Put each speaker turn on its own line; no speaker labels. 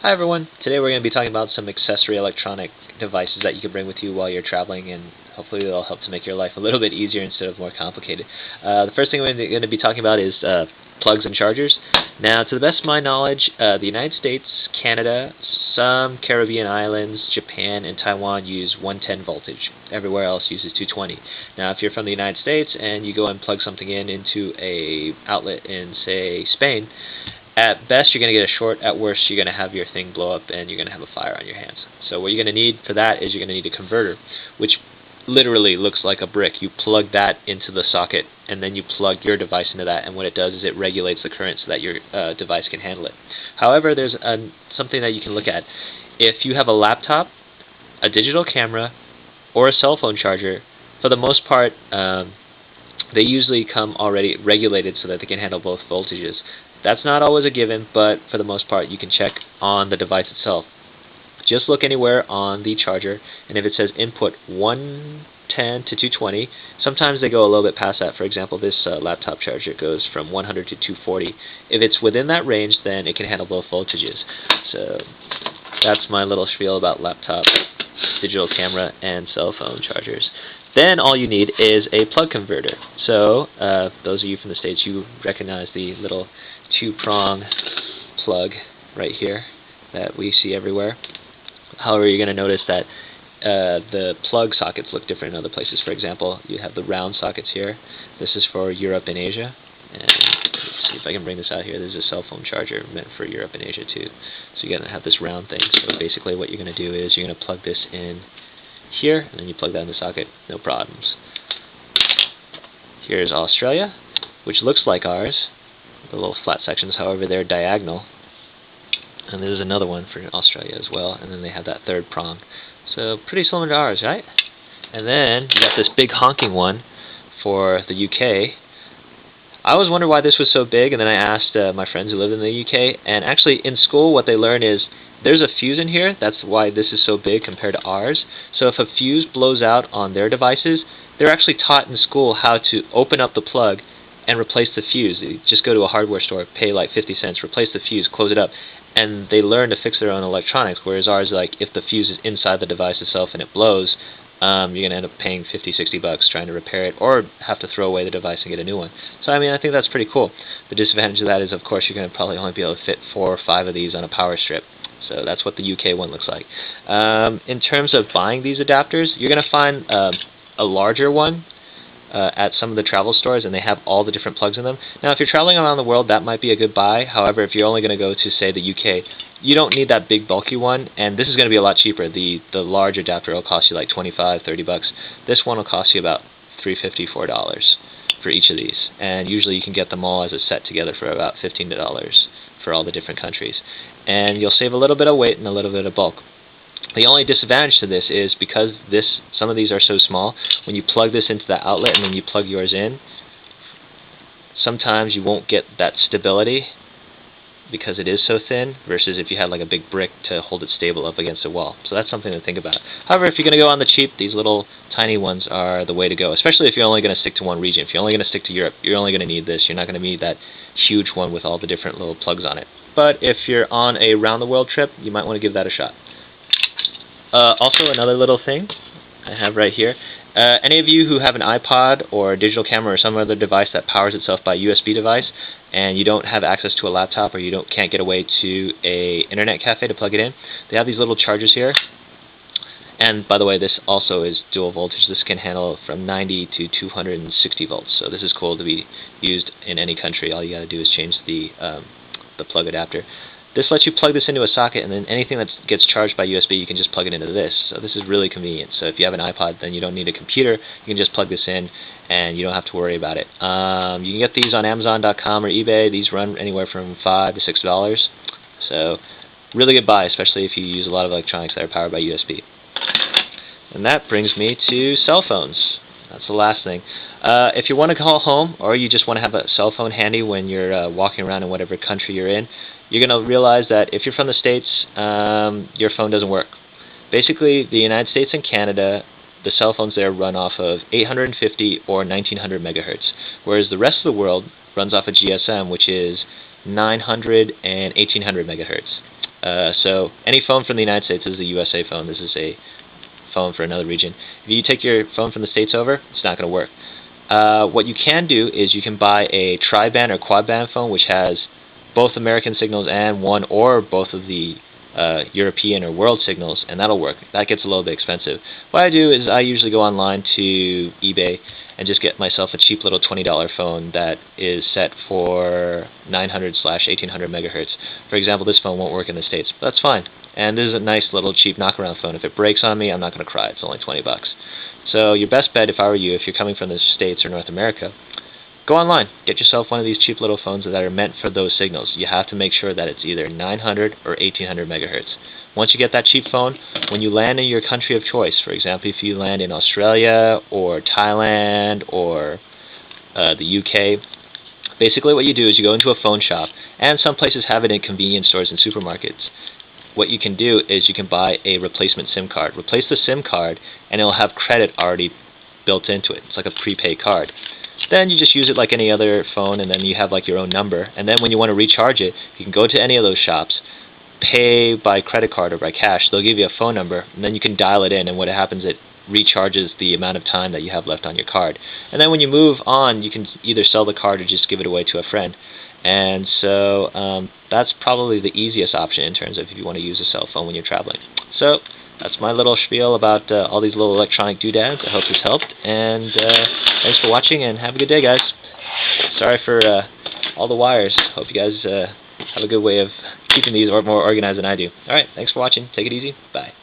Hi everyone, today we're going to be talking about some accessory electronic devices that you can bring with you while you're traveling, and hopefully they'll help to make your life a little bit easier instead of more complicated. The first thing we're going to be talking about is plugs and chargers. Now, to the best of my knowledge, the United States, Canada, some Caribbean islands, Japan, and Taiwan use 110 voltage. Everywhere else uses 220. Now, if you're from the United States and you go and plug something into a outlet in, say, Spain, at best, you're going to get a short. At worst, you're going to have your thing blow up and you're going to have a fire on your hands. So what you're going to need for that is you're going to need a converter, which literally looks like a brick. You plug that into the socket, and then you plug your device into that, and what it does is it regulates the current so that your device can handle it. However, there's something that you can look at. If you have a laptop, a digital camera, or a cell phone charger, for the most part, they usually come already regulated so that they can handle both voltages. That's not always a given, but for the most part you can check on the device itself. Just look anywhere on the charger, and if it says input 110 to 220, sometimes they go a little bit past that. For example, this laptop charger goes from 100 to 240. If it's within that range, then it can handle both voltages. So that's my little spiel about laptop, digital camera, and cell phone chargers. Then all you need is a plug converter. So those of you from the States, you recognize the little two-prong plug right here that we see everywhere. However, you're going to notice that the plug sockets look different in other places. For example, you have the round sockets here. This is for Europe and Asia. And let's see if I can bring this out here. This is a cell phone charger meant for Europe and Asia too. So you're going to have this round thing. So basically what you're going to do is you're going to plug this in here, and then you plug that in the socket, no problems. Here's Australia, which looks like ours. The little flat sections, however, they're diagonal. And there's another one for Australia as well, and then they have that third prong. So pretty similar to ours, right? And then you got this big honking one for the UK. I always wondered why this was so big, and then I asked my friends who live in the UK, and actually in school what they learn is there's a fuse in here. That's why this is so big compared to ours. So if a fuse blows out on their devices, they're actually taught in school how to open up the plug and replace the fuse. You just go to a hardware store, pay like 50 cents, replace the fuse, close it up, and they learn to fix their own electronics, whereas ours, like, if the fuse is inside the device itself and it blows, you're going to end up paying 50, 60 bucks trying to repair it, or have to throw away the device and get a new one. So I mean, I think that's pretty cool. The disadvantage of that is, of course, you're going to probably only be able to fit 4 or 5 of these on a power strip. So that's what the UK one looks like. In terms of buying these adapters, you're going to find a larger one at some of the travel stores, and they have all the different plugs in them. Now, if you're traveling around the world, that might be a good buy. However, if you're only going to go to, say, the UK, you don't need that big bulky one, and this is going to be a lot cheaper. The large adapter will cost you like 25, 30 bucks. This one will cost you about $3.50, $4 for each of these, and usually you can get them all as a set together for about $15 for all the different countries, and you'll save a little bit of weight and a little bit of bulk. The only disadvantage to this is because some of these are so small, when you plug this into the outlet and then you plug yours in, sometimes you won't get that stability because it is so thin, versus if you had like a big brick to hold it stable up against a wall. So that's something to think about. However, if you're going to go on the cheap, these little tiny ones are the way to go, especially if you're only going to stick to one region. If you're only going to stick to Europe, you're only going to need this. You're not going to need that huge one with all the different little plugs on it. But if you're on a round-the-world trip, you might want to give that a shot. Also, another little thing I have right here. Any of you who have an iPod or a digital camera or some other device that powers itself by USB device, and you don't have access to a laptop, or you can't get away to a internet cafe to plug it in, they have these little chargers here. And by the way, this also is dual voltage. This can handle from 90 to 260 volts. So this is cool to be used in any country. All you got to do is change the plug adapter. This lets you plug this into a socket, and then anything that gets charged by USB, you can just plug it into this. So this is really convenient. So if you have an iPod, then you don't need a computer. You can just plug this in, and you don't have to worry about it. You can get these on Amazon.com or eBay. These run anywhere from $5 to $6. So really good buy, especially if you use a lot of electronics that are powered by USB. And that brings me to cell phones. That's the last thing. If you want to call home, or you just want to have a cell phone handy when you're walking around in whatever country you're in, you're going to realize that if you're from the States, your phone doesn't work. Basically, the United States and Canada, the cell phones there run off of 850 or 1900 megahertz, whereas the rest of the world runs off of GSM, which is 900 and 1800 megahertz. So any phone from the United States, this is a USA phone, this is a phone for another region. If you take your phone from the States over, it's not going to work. What you can do is you can buy a tri-band or quad-band phone which has both American signals and one or both of the European or world signals, and that'll work. That gets a little bit expensive. What I do is I usually go online to eBay and just get myself a cheap little $20 phone that is set for 900/1800 megahertz. For example, this phone won't work in the States, but that's fine. And this is a nice little cheap knockaround phone. If it breaks on me, I'm not going to cry. It's only 20 bucks. So your best bet, if I were you, if you're coming from the States or North America, go online, get yourself one of these cheap little phones that are meant for those signals. You have to make sure that it's either 900 or 1800 megahertz. Once you get that cheap phone, when you land in your country of choice, for example, if you land in Australia or Thailand or the UK, basically what you do is you go into a phone shop, and some places have it in convenience stores and supermarkets. What you can do is you can buy a replacement SIM card. Replace the SIM card, and it'll have credit already built into it. It's like a prepaid card. Then you just use it like any other phone, and then you have like your own number. And then when you want to recharge it, you can go to any of those shops, pay by credit card or by cash. They'll give you a phone number, and then you can dial it in, and what happens, it recharges the amount of time that you have left on your card. And then when you move on, you can either sell the card or just give it away to a friend. And so that's probably the easiest option in terms of if you want to use a cell phone when you're traveling. So that's my little spiel about all these little electronic doodads. I hope this helped, and thanks for watching, and have a good day, guys. Sorry for all the wires. Hope you guys have a good way of keeping these more organized than I do. Alright, thanks for watching. Take it easy. Bye.